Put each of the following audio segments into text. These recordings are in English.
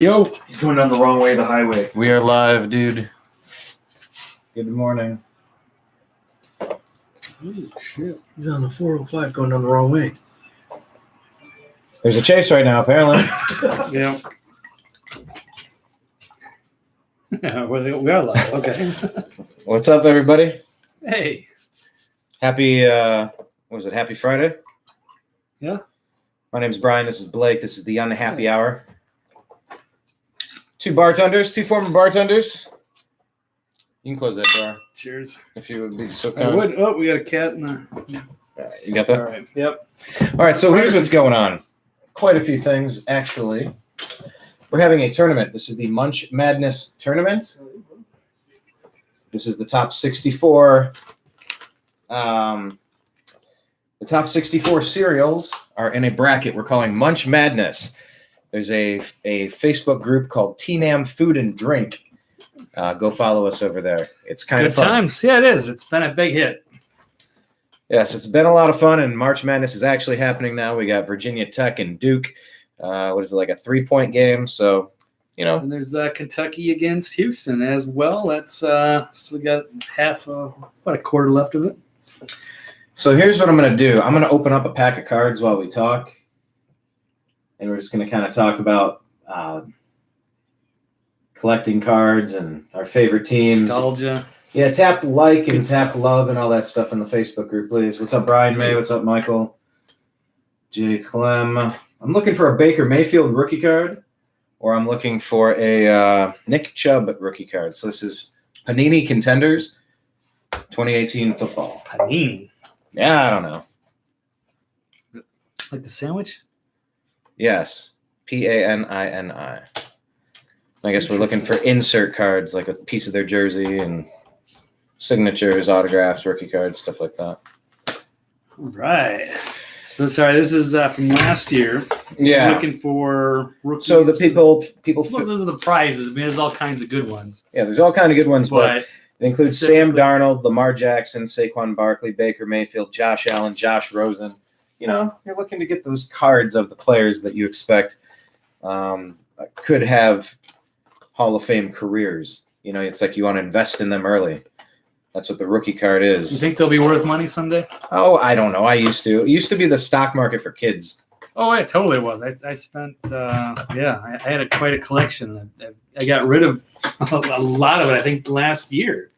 Yo, He's going down the wrong way of the highway. we are live, dude. Good morning. Oh, shit. He's on the 405 going down the wrong way. There's a chase right now, apparently. Yeah. Yeah, we are live. Okay. What's up, everybody? Hey. Happy, Happy Friday? Yeah. My name's Brian. This is Blake. This is the Unhappy Hour. Two former bartenders. You can close that door Cheers. if you would be so I kind. would. Oh, we got a cat in the. You got that? All right. Yep. All right, so here's what's going on. Quite a few things, actually. We're having a tournament. This is the Munch Madness tournament. This is the top 64. The top 64 cereals are in a bracket we're calling Munch Madness. There's a Facebook group called TNAM Food and Drink. Go follow us over there. It's kind Good of fun. times. Yeah, it is. It's been a big hit. Yes, it's been a lot of fun, and March Madness is actually happening now. We got Virginia Tech and Duke. What is it, like a 3-point game? So, you know. And there's Kentucky against Houston as well. That's so we got about a quarter left of it. So here's what I'm going to do. I'm going to open up a pack of cards while we talk. And we're just going to kind of talk about collecting cards and our favorite teams. Nostalgia. Yeah, tap like and tap love and all that stuff in the Facebook group, please. What's up, Brian May? What's up, Michael? Jay Clem. I'm looking for a Baker Mayfield rookie card, or I'm looking for a Nick Chubb rookie card. So this is Panini Contenders 2018 football. Panini. Yeah, I don't know. Like the sandwich? Yes, Panini. I guess we're looking for insert cards, like a piece of their jersey and signatures, autographs, rookie cards, stuff like that. All right. So sorry, this is from last year. So Yeah. Looking for rookies. So the people. Well, those are the prizes. I mean, there's all kinds of good ones. Yeah, there's all kind of good ones, but But it includes Sam Darnold, Lamar Jackson, Saquon Barkley, Baker Mayfield, Josh Allen, Josh Rosen. You know, you're looking to get those cards of the players that you expect could have Hall of Fame careers. You know, it's like you want to invest in them early. That's what the rookie card is. you think they'll be worth money someday? Oh, I don't know. I used to. It used to be the stock market for kids. Oh, it totally was. I spent, I had quite a collection. I got rid of a lot of it, I think, last year.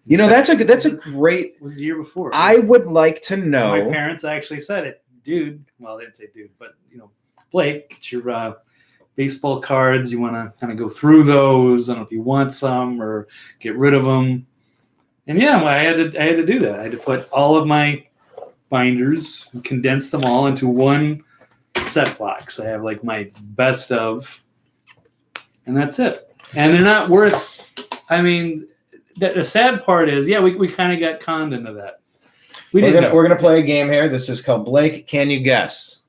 You know, that's a great. It was the year before. I would like to know. My parents actually said it. Dude, well, they didn't say dude, but, Blake, get your baseball cards. You want to kind of go through those. I don't know if you want some or get rid of them. And yeah, well, I had to do that. I had to put all of my binders and condense them all into one set box. I have like my best of, and that's it. And they're not worth. I mean, the sad part is, yeah, we kind of got conned into that. We're gonna play a game here. This is called Blake. Can you guess?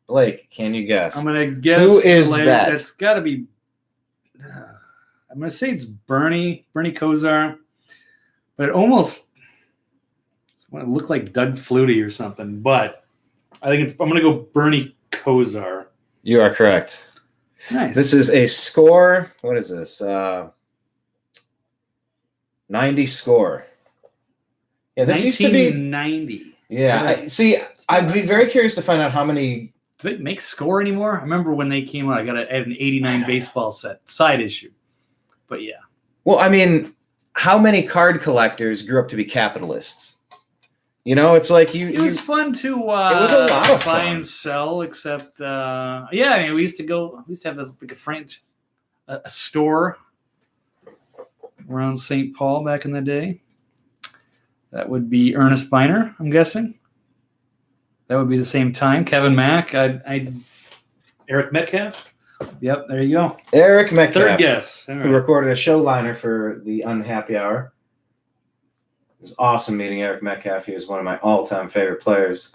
Blake, can you guess? I'm gonna guess. Who is Blake, that? It's got to be. I'm gonna say it's Bernie Kosar, but it almost look like Doug Flutie or something. But I think I'm gonna go Bernie Kosar. You are correct. Nice. This is a score. What is this? 90 score. Yeah, this used to be. 1990. Yeah, I'd be very curious to find out how many. Do they make score anymore? I remember when they came out. I had an '89 baseball set side issue. But yeah. Well, I mean, how many card collectors grew up to be capitalists? You know, it's like It was fun to it was a lot of buy fun. and sell, except yeah, I mean, we used to have a store around St. Paul back in the day. That would be Ernest Biner, I'm guessing. That would be the same time. Kevin Mack, Eric Metcalf. Yep, there you go. Eric Metcalf, Third guess. All who right. recorded a show liner for the Unhappy Hour. It was awesome meeting Eric Metcalf. He was one of my all-time favorite players.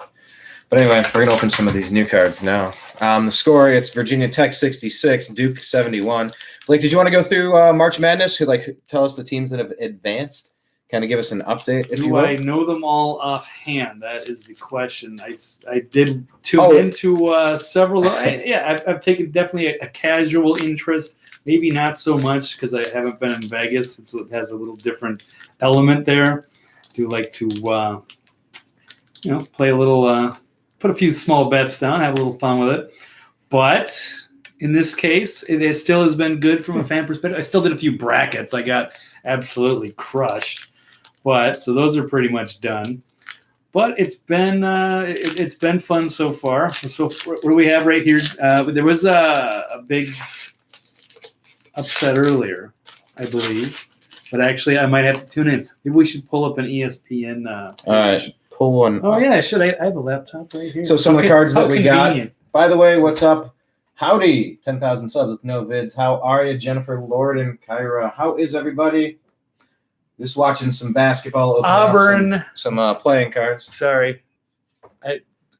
But anyway, we're going to open some of these new cards now. The score, it's Virginia Tech 66, Duke 71. Blake, did you want to go through March Madness? Tell us the teams that have advanced, kind of give us an update, if you Do will? I know them all offhand? That is the question. I did tune Oh. into several. I've taken definitely a casual interest. Maybe not so much because I haven't been in Vegas. It has a little different element there. Do like to play a little, put a few small bets down, have a little fun with it. But in this case, it still has been good from a fan perspective. I still did a few brackets. I got absolutely crushed. But so those are pretty much done. But it's been fun so far. So what do we have right here? There was a big upset earlier, I believe. But actually, I might have to tune in. Maybe we should pull up an ESPN. All right, pull one. Oh yeah, I should. I have a laptop right here. So some of the cards that we got. Convenient. By the way, what's up? Howdy, 10,000 subs with no vids. How are you, Jennifer, Lord, and Kyra? How is everybody? Just watching some basketball. opening up Auburn. Some playing cards. Sorry,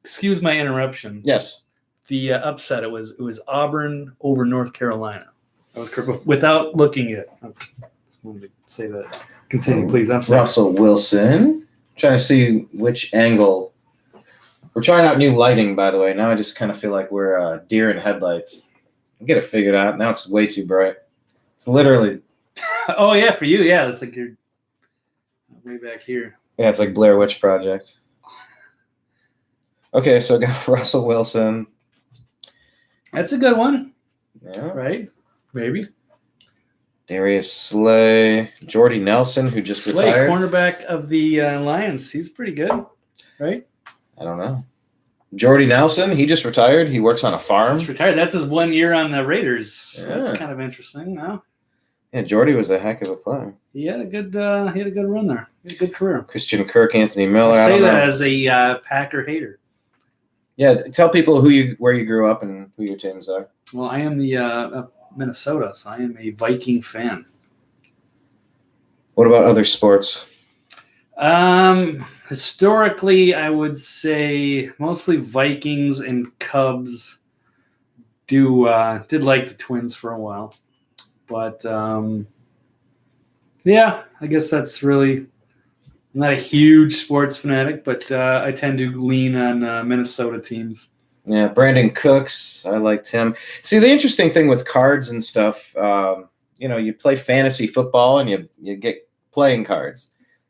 excuse my interruption. Yes. The upset. It was Auburn over North Carolina. That was correct. Without looking at. I just wanted to say that. Continue, please. I'm sorry. Russell Wilson. Trying to see which angle. We're trying out new lighting, by the way. Now I just kind of feel like we're deer in headlights. I'll get it figured out. Now it's way too bright. It's literally. Oh yeah, for you, yeah. It's like you're way back here. Yeah, it's like Blair Witch Project. Okay, so I got Russell Wilson. That's a good one, Yeah. right? Maybe. Darius Slay. Jordy Nelson, who just Slay, retired. cornerback of the Lions. He's pretty good, right? I don't know. Jordy Nelson, he just retired. He works on a farm. He's retired. That's his 1 year on the Raiders. So Yeah. that's kind of interesting. No, Yeah, Jordy was a heck of a player. he had a good run there. He had a good career. Christian Kirk, Anthony Miller. I I say don't that know. as a Packer hater. Yeah, tell people where you grew up and who your teams are. Well, I am the Minnesota, so I am a Viking fan. What about other sports? Historically, I would say mostly Vikings and Cubs. Did like the Twins for a while, but yeah, I guess that's really. I'm not a huge sports fanatic, but I tend to lean on Minnesota teams. Yeah, Brandon Cooks. I liked him. See, the interesting thing with cards and stuff, you play fantasy football and you get playing cards.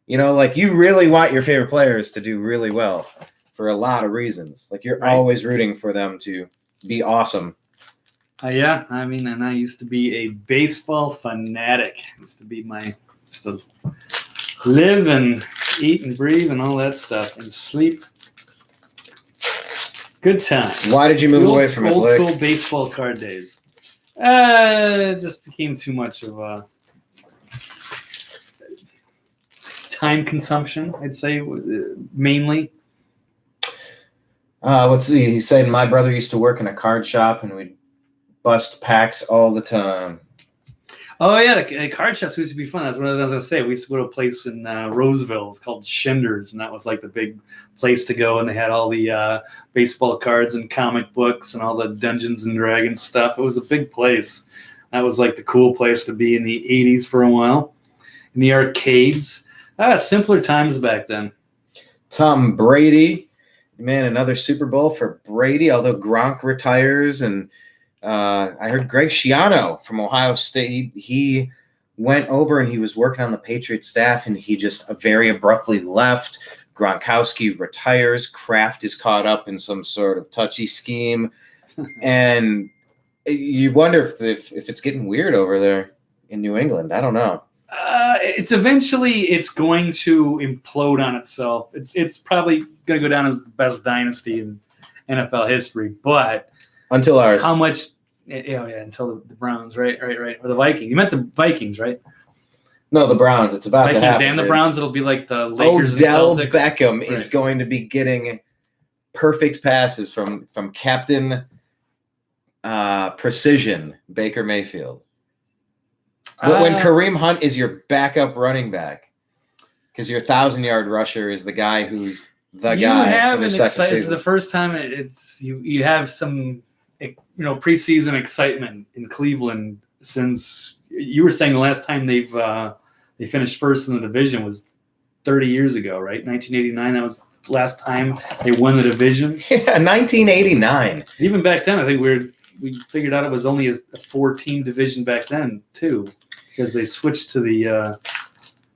Like you really want your favorite players to do really well for a lot of reasons. Like you're Right. always rooting for them to be awesome. Yeah, I mean, and I used to be a baseball fanatic. It used to be just to live and eat and breathe and all that stuff and sleep. Good time. Why did you move away from it, old Blake? school baseball card days. It just became too much of a time consumption, I'd say, mainly. Let's see. He's saying my brother used to work in a card shop and we'd bust packs all the time. Oh yeah, the card shops used to be fun. That's what I was gonna say. We used to go to a place in Roseville. It's called Schindler's, and that was like the big place to go. And they had all the baseball cards and comic books and all the Dungeons and Dragons stuff. It was a big place. That was like the cool place to be in the '80s for a while. In the arcades, simpler times back then. Tom Brady, man, another Super Bowl for Brady. Although Gronk retires and. I heard Greg Schiano from Ohio State. He went over and he was working on the Patriots staff, and he just very abruptly left. Gronkowski retires. Kraft is caught up in some sort of touchy scheme, and you wonder if it's getting weird over there in New England. I don't know. It's going to implode on itself. It's probably going to go down as the best dynasty in NFL history, but. Until ours. How much? Until the Browns, right, or the Vikings. You meant the Vikings, right? No, the Browns. It's about Vikings to happen. and the dude. Browns. It'll be like the Lakers Odell and Celtics. Beckham is Right. going to be getting perfect passes from Captain Precision Baker Mayfield. When Kareem Hunt is your backup running back, because your 1,000-yard rusher is the guy who's the You guy. have in the an second excitement. It's season. the first time you have some preseason excitement in Cleveland since you were saying the last time they finished first in the division was 30 years ago, right? 1989. That was the last time they won the division. Yeah, 1989. Even back then, I think we figured out it was only a 4-team division back then too, because they switched to the.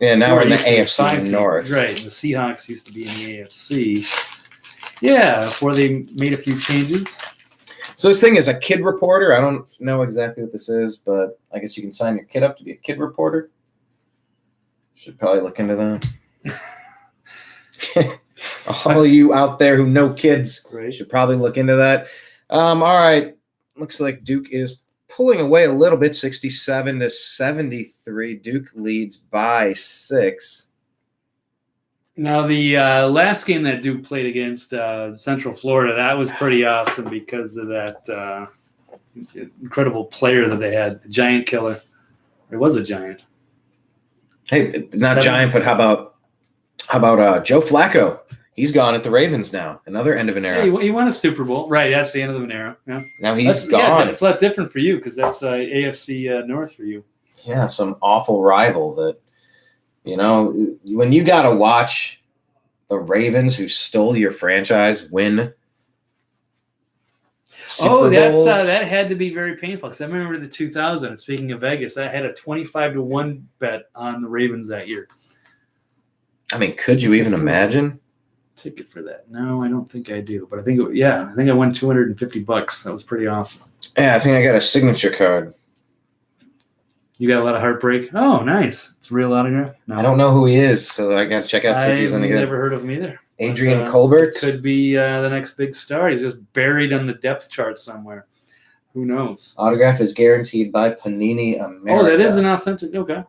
Yeah, now we're in the AFC 5-team. North. Right, and the Seahawks used to be in the AFC. Yeah, before they made a few changes. So this thing is a kid reporter. I don't know exactly what this is, but I guess you can sign your kid up to be a kid reporter. Should probably look into that. All you out there who know kids Right. should probably look into that. All right. Looks like Duke is pulling away a little bit, 67-73. Duke leads by 6. Now, the last game that Duke played against Central Florida, that was pretty awesome because of that incredible player that they had, the Giant Killer. It was a Giant. Hey, not Giant, but how about Joe Flacco? He's gone at the Ravens now. Another end of an era. Hey, he won a Super Bowl. Right, that's the end of an era. Yeah. Now he's gone. Yeah, it's a lot different for you because that's AFC North for you. Yeah, some awful rival that, when you got to watch the Ravens who stole your franchise win Super Bowls. That had to be very painful because I remember the 2000. Speaking of Vegas, I had a 25-1 bet on the Ravens that year. I mean, could you even imagine? Ticket for that? No, I don't think I do. But I think I won $250. That was pretty awesome. Yeah, I think I got a signature card. You got a lot of heartbreak. Oh, nice. It's a real autograph. No. I don't know who he is, so I got to check out see if he's any I've good. never heard of him either. Adrian Colbert Could be the next big star. He's just buried on the depth chart somewhere. Who knows? Autograph is guaranteed by Panini America. Oh, that is an authentic. Okay.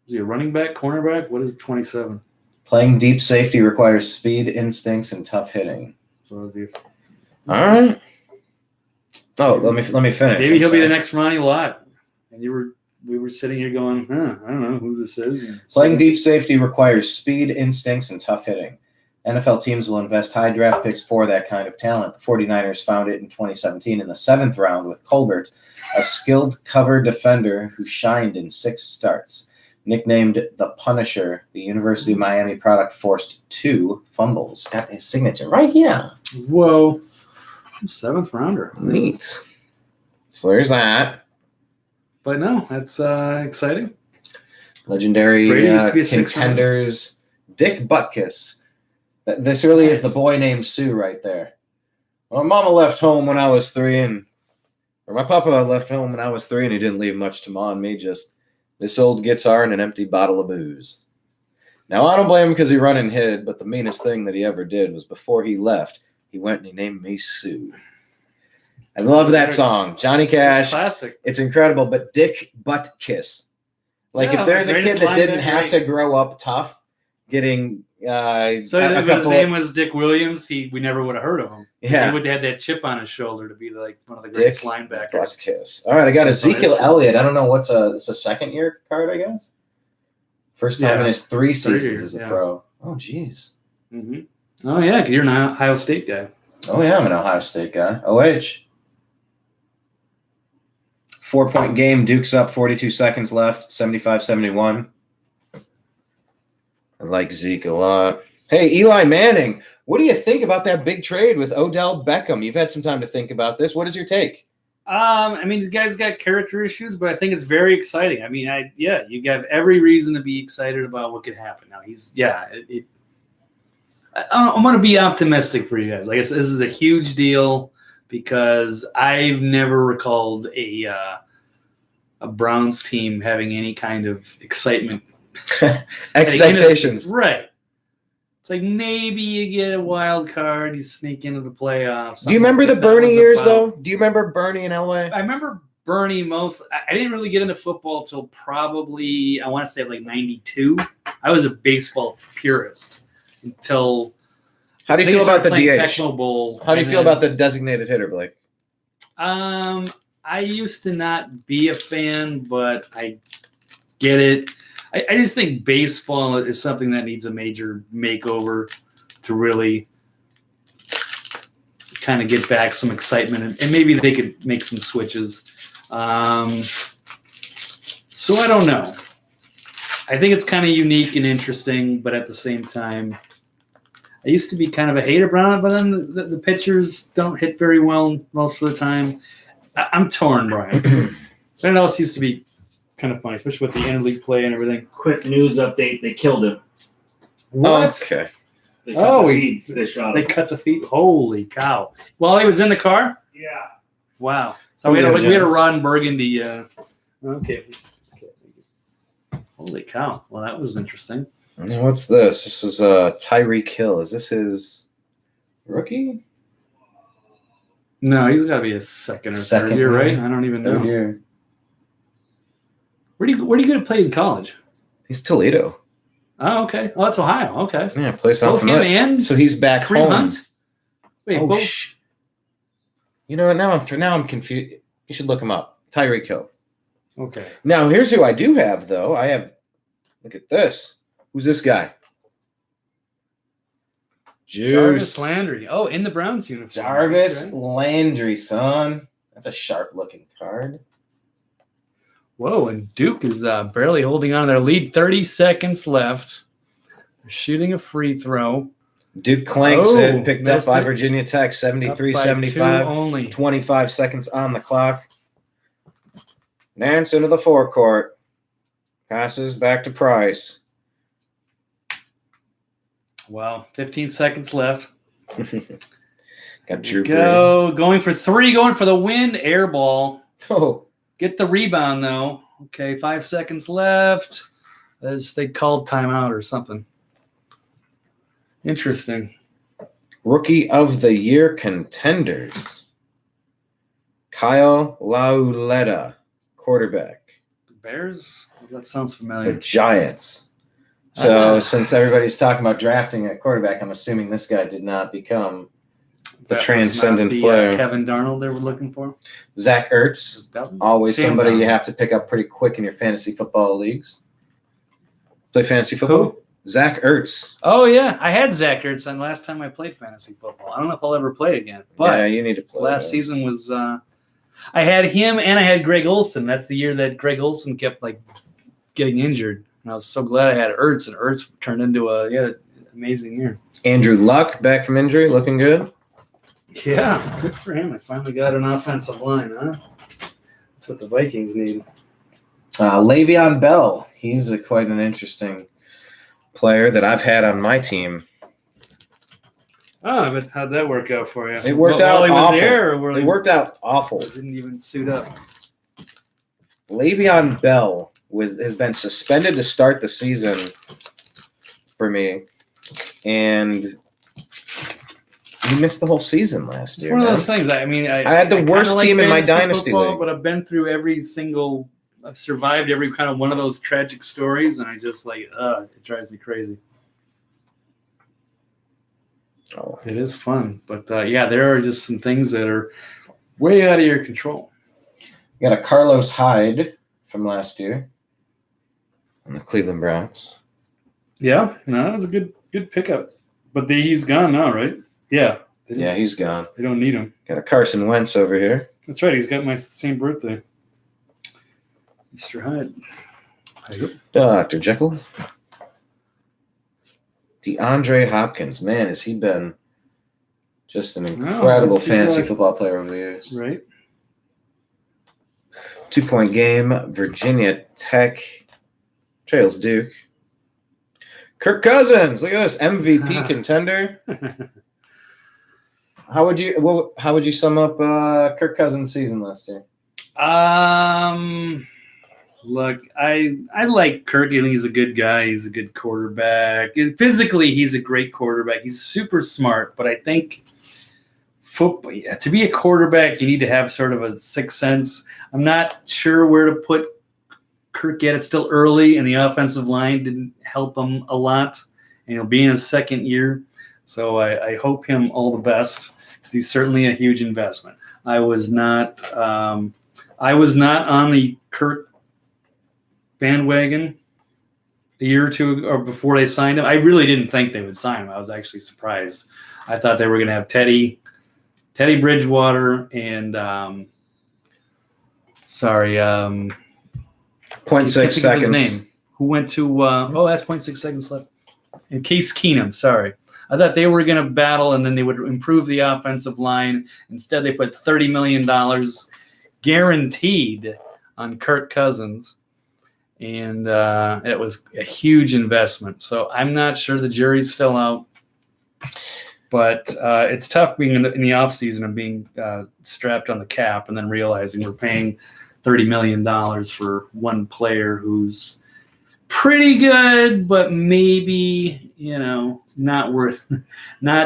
Is he a running back, cornerback? What is 27? Playing deep safety requires speed, instincts, and tough hitting. So is he, All right. Oh, let me finish. maybe I'm he'll be the sorry. next Ronnie Lott. And we were sitting here going, I don't know who this is. And Playing deep safety requires speed, instincts, and tough hitting. NFL teams will invest high draft picks for that kind of talent. The 49ers found it in 2017 in the 7th round with Colbert, a skilled cover defender who shined in 6 starts. Nicknamed the Punisher, the University of Miami product forced 2 fumbles. Got his signature right here. Whoa. 7th rounder. Neat. So there's that. But no, that's exciting. Legendary Brady used to be a 6th contenders. Dick Butkus. This really is the boy named Sue right there. My mama left home when I was 3, or my papa left home when I was 3, and he didn't leave much to ma and me, just this old guitar and an empty bottle of booze. Now, I don't blame him because he run and hid, but the meanest thing that he ever did was before he left, he went and he named me Sue. I love that song. Johnny Cash. Classic. It's incredible, but Dick Butkus. Like, Yeah, if there's a greatest kid that didn't linebacker, have right. to grow up tough, getting So if his name was Dick Williams, we never would have heard of him. Yeah. He would have had that chip on his shoulder to be like one of the greatest Dick linebackers. Butkus. All right, I got Ezekiel Elliott. I don't know it's a second-year card, I guess. First time in his 3 seasons years, as a yeah. pro. Oh, jeez. Mm-hmm. Oh yeah, because you're an Ohio State guy. Oh, yeah, I'm an Ohio State guy. OH. 4-point game. Duke's up, 42 seconds left, 75-71. I like Zeke a lot. Hey, Eli Manning, what do you think about that big trade with Odell Beckham? You've had some time to think about this. What is your take? I mean, the guy's got character issues, but I think it's very exciting. I mean, you have every reason to be excited about what could happen. Now I'm going to be optimistic for you guys. I guess this is a huge deal because I've never recalled a Browns team having any kind of excitement. Expectations. Right. It's like maybe you get a wild card, you sneak into the playoffs. Do you remember the Something like that Bernie was years, about- though? Do you remember Bernie in LA? I remember Bernie most. I didn't really get into football till probably, I want to say like 92. I was a baseball purist until. How do you I think feel I about the started playing DH? Tecmo Bowl. How do you and feel then- about the designated hitter, Blake? I used to not be a fan, but I get it. I just think baseball is something that needs a major makeover to really kind of get back some excitement, and maybe they could make some switches. So I don't know. I think it's kind of unique and interesting, but at the same time, I used to be kind of a hater Brown, but then the pitchers don't hit very well most of the time. I'm torn, Brian. Something else used to be kind of funny, especially with the interleague play and everything. Quick news update: they killed him. What? Okay. They cut the feed. They shot They him. cut the feet. Holy cow! While he was in the car. Yeah. Wow. So we had a James. Ron Burgundy. Okay. Holy cow! Well, that was interesting. Now, what's this? This is Tyreek Hill. Is this his rookie? No, he's got to be a second or Second third year, year. right? I don't even know. Third year. Where do you go to play in college? He's Toledo. Oh, okay. Oh, that's Ohio. Okay. Yeah, place I'm Both him familiar. and So he's back Kareem home. Hunt. Wait, Oh, both. You know what? Now I'm confused. You should look him up. Tyreek Hill. Okay. Now here's who I do have though. I have. Look at this. Who's this guy? Jarvis Juice. Landry. Oh, in the Browns uniform. Jarvis That's right. Landry, son. That's a sharp-looking card. Whoa, and Duke is barely holding on to their lead. 30 seconds left. They're shooting a free throw. Duke clanks Oh, it, picked up missed by it. Virginia Tech, Up 73 by 75. two only. 25 seconds on the clock. Nance into the forecourt. Passes back to Price. Wow, 15 seconds left. Got Drew Going for three, going for the win. Air ball. Brees. Oh, Get the rebound, though. Okay, 5 seconds left. As they called timeout or something. Interesting. Rookie of the Year contenders. Kyle Lauletta, quarterback. Bears? That sounds The familiar. Giants. So Ah. since everybody's talking about drafting a quarterback, I'm assuming this guy did not become That was transcendent not the, player. Kevin Darnold they were looking for. Zach Ertz. Always Sam somebody you Darnold. have to pick up pretty quick in your fantasy football leagues. Play fantasy football? Who? Zach Ertz. Oh, yeah. I had Zach Ertz on last time I played fantasy football. I don't know if I'll ever play again. But Yeah, you need to play. last that. season was I had him and I had Greg Olson. That's the year that Greg Olson kept getting injured. And I was so glad I had Ertz, and Ertz turned into an amazing year. Andrew Luck back from injury, looking good. Yeah, good for him. I finally got an offensive line, huh? That's what the Vikings need. Le'Veon Bell. He's quite an interesting player that I've had on my team. Oh, but how'd that work out for you? It worked out while he was awful. there, or while It he worked out awful. didn't even suit up. Le'Veon Bell has been suspended to start the season for me, and he missed the whole season last It's year. one of man. those things. I mean, I had the kinda worst team in my fantasy dynasty football, league. but I've been through I've survived every kind of one of those tragic stories, and I just it drives me crazy. Oh. It is fun, but yeah, there are just some things that are way out of your control. Got a Carlos Hyde from last year on the Cleveland Browns. Yeah, no, that was a good pickup, but he's gone now, right? Yeah, Yeah, he's gone. they don't need him. Got a Carson Wentz over here. That's right. He's got my same birthday, Mr. Hyde. Dr. Jekyll. DeAndre Hopkins. Man, has he been just an incredible he's fantasy like- football player over the years. Right. 2-point game. Virginia Tech trails Duke. Kirk Cousins. Look at this. MVP contender. How would you sum up Kirk Cousins' season last year? Look, I like Kirk, and he's a good guy. He's a good quarterback. Physically, he's a great quarterback. He's super smart, but I think football, to be a quarterback, you need to have sort of a sixth sense. I'm not sure where to put Kirk yet. It's still early, and the offensive line didn't help him a lot, and he'll be in his second year. So I hope him all the best, because he's certainly a huge investment. I was not on the Kirk bandwagon a year or two or before they signed him. I really didn't think they would sign him. I was actually surprised. I thought they were going to have Teddy Bridgewater and .6 seconds. who went to that's 0.6 seconds left. And Case Keenum, sorry. I thought they were going to battle and then they would improve the offensive line. Instead, they put $30 million guaranteed on Kirk Cousins. And it was a huge investment. So I'm not sure, the jury's still out. But it's tough being in the offseason and being strapped on the cap and then realizing we're paying $30 million for one player who's pretty good, but maybe, not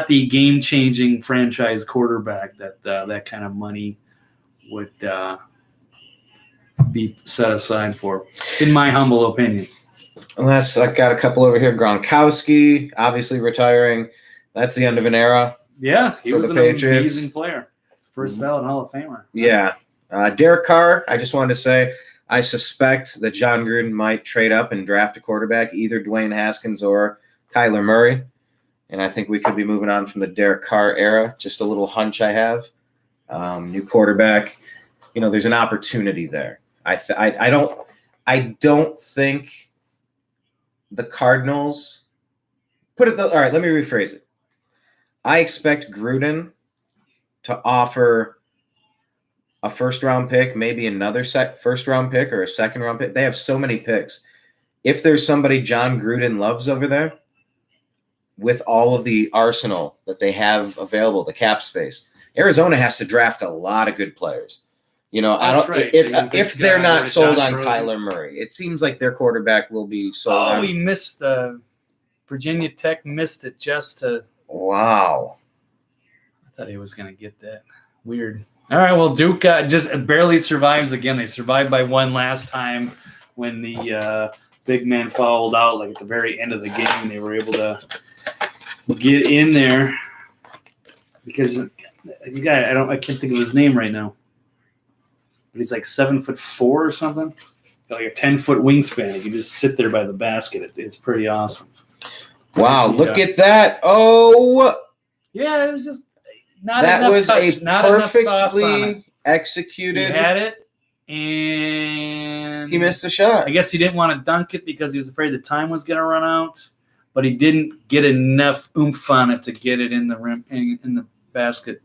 the game-changing franchise quarterback that kind of money would be set aside for, in my humble opinion. Unless I got a couple over here. Gronkowski, obviously retiring. That's the end of an era. Yeah, he for was the an Patriots. amazing player. First ballot Hall of Famer. Yeah. Derek Carr, I just wanted to say, I suspect that John Gruden might trade up and draft a quarterback, either Dwayne Haskins or Kyler Murray. And I think we could be moving on from the Derek Carr era. Just a little hunch I have. New quarterback. There's an opportunity there. I don't think the Cardinals all right, let me rephrase it. I expect Gruden to offer a first-round pick, maybe another first-round pick or a second-round pick. They have so many picks. If there's somebody John Gruden loves over there, with all of the arsenal that they have available, the cap space, Arizona has to draft a lot of good players. That's right. If they're not sold Josh on Rosen. Kyler Murray, it seems like their quarterback will be sold on. He missed Virginia Tech missed it just to. Wow. I thought he was going to get that. Weird. All right, well, Duke just barely survives again. They survived by one last time when the big man fouled out, like at the very end of the game. They were able to get in there because you guy, I can't think of his name right now, but he's like 7'4" or something. Got like a 10-foot wingspan. He can just sit there by the basket. It's pretty awesome. Wow, look at that. Oh, yeah, it was just not that enough was touch, a not enough sauce on it. perfectly executed. He had it, and He missed a shot. I guess he didn't want to dunk it because he was afraid the time was going to run out, but he didn't get enough oomph on it to get it in the rim in the basket.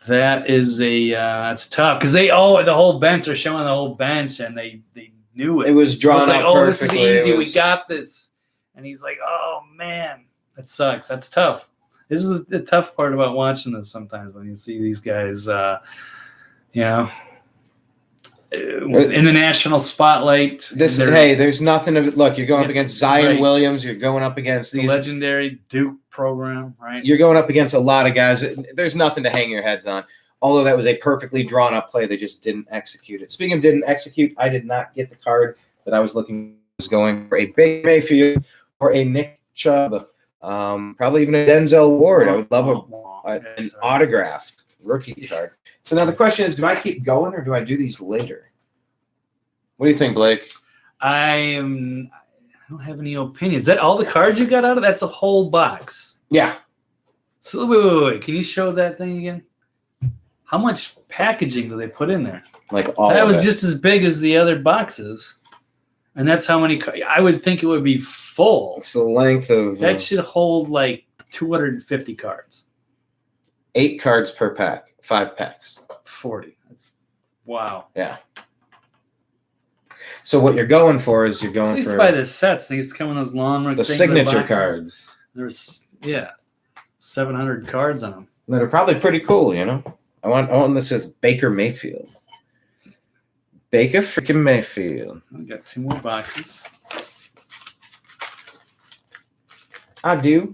That is it's tough because the whole bench are showing the whole bench and they knew it. It was drawn like, out this is perfectly. easy. We got this. And he's like, oh, man, that sucks. That's tough. This is the tough part about watching this sometimes when you see these guys, in the national spotlight. There's nothing of it. Look, you're going up against Zion right. Williams. You're going up against the these legendary Duke program, right? You're going up against a lot of guys. There's nothing to hang your heads on. Although that was a perfectly drawn up play, they just didn't execute it. Speaking of didn't execute, I did not get the card that I was looking. Was going for a Baker Mayfield or a Nick Chubb, probably even a Denzel Ward. I would love an autographed rookie card. So now the question is, do I keep going or do I do these later? What do you think, Blake? I don't have any opinions. Is that all the cards you got out of? That's a whole box. Yeah. So wait. Can you show that thing again? How much packaging do they put in there? Like all that of was it. Just as big as the other boxes. And that's how many I would think it would be full. It's the length of that should hold like 250 cards. 8 cards per pack, 5 packs. 40. That's wow. Yeah. So what you're going for is you're going so I used for to buy the sets. They used to come in those long the signature cards. There's 700 cards on them. That are probably pretty cool, I want one that says Baker Mayfield. Baker freaking Mayfield. We got 2 more boxes. I do.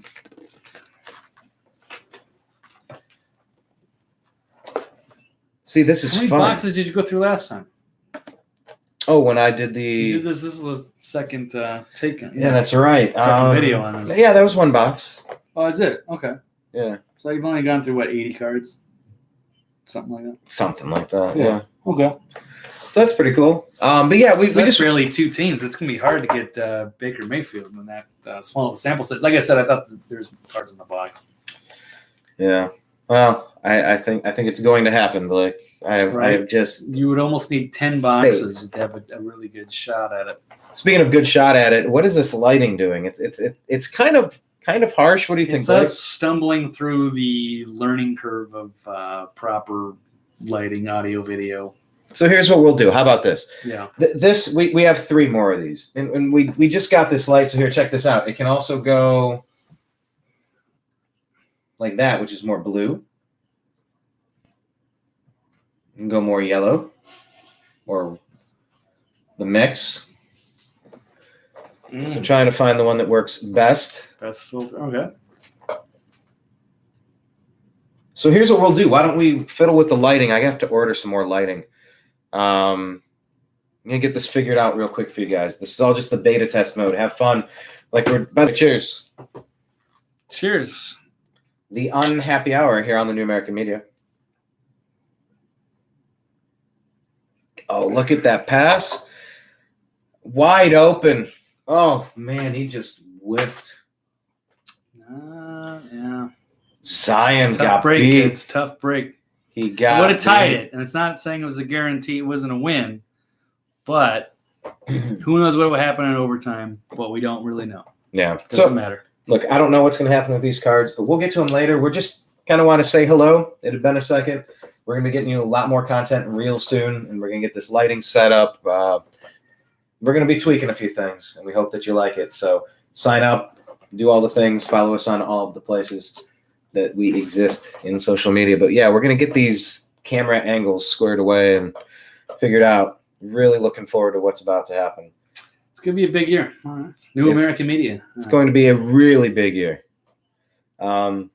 See, this is How many fun. boxes did you go through last time? Oh, when I did the... You did this is the second take. Yeah, that's right. Second video on it. Yeah, that was one box. Oh, is it? Okay. Yeah. So you've only gone through, 80 cards? Something like that? Something like that, Yeah. yeah. Okay. So that's pretty cool. But yeah, we that's just... really 2 teams. It's going to be hard to get Baker Mayfield in that small sample set. Like I said, I thought there's cards in the box. Yeah. Well, I think it's going to happen, Blake. I have Right. just. You would almost need 10 boxes to have a really good shot at it. Speaking of good shot at it, what is this lighting doing? It's kind of harsh. What do you think, It's Blake? us stumbling through the learning curve of proper lighting, audio, video. So here's what we'll do. How about this? Yeah. This we have 3 more of these, and we just got this light. So here, check this out. It can also go like that, which is more blue. You can go more yellow, or the mix. So trying to find the one that works best. Best filter. Okay. So here's what we'll do. Why don't we fiddle with the lighting? I have to order some more lighting. I'm gonna get this figured out real quick for you guys. This is all just the beta test mode. Have fun. Cheers. Cheers. The unhappy hour here on the New American Media. Oh, look at that pass. Wide open. Oh, man, he just whiffed. Yeah. Zion Tough got break. beat. It's tough break. He got Would have tied beat. it, and it's not saying it was a guarantee. It wasn't a win, but who knows what would happen in overtime? But we don't really know. Yeah. Doesn't So, matter. look, I don't know what's going to happen with these cards, but we'll get to them later. We're just kind of want to say hello. It had been a second. We're going to be getting you a lot more content real soon, and we're going to get this lighting set up. We're going to be tweaking a few things, and we hope that you like it. So sign up, do all the things, follow us on all of the places that we exist in social media. But yeah, we're going to get these camera angles squared away and figured out. Really looking forward to what's about to happen. It's going to be a big year. All right. New American Media. It's going to be a really big year. So, all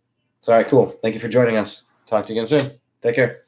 right, cool. Thank you for joining us. Talk to you again soon. Take care.